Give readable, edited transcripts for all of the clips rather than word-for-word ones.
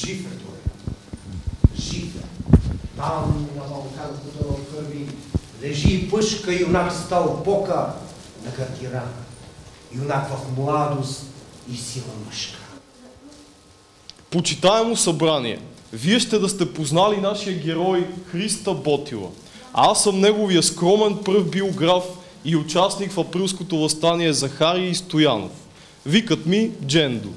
Жив е той. Жив е. Там на Балкан потънал кърви лежи и пъшка юнак стал пока на картира. Юнак в младост и сила мъжка. Почитаемо събрание, вие ще да сте познали нашия герой Христа Ботила. Аз съм неговия скромен пръв биограф и участник в априлското въстание Захарий Стоянов. Викат ми Джендо.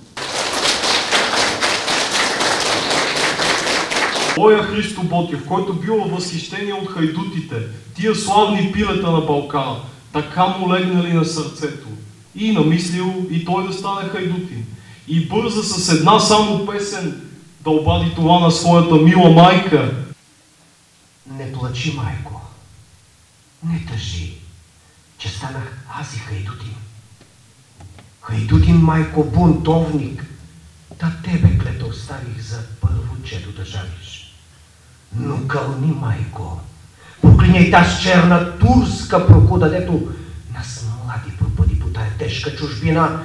Той е Христо Ботев, който бил във възхищение от хайдутите, тия славни пилета на Балкана, така му легнали на сърцето. И намислил и той да стане хайдутин. И бърза с една само песен да обади това на своята мила майка. Не плачи, майко. Не тъжи, че станах аз и хайдутин. Хайдутин, майко, бунтовник. Та тебе, клето, оставих за първо чедо да жалиш. Но кълни, майко, проклиняй таз черна турска прокуда, дето нас млади пропъди по тая тежка чужбина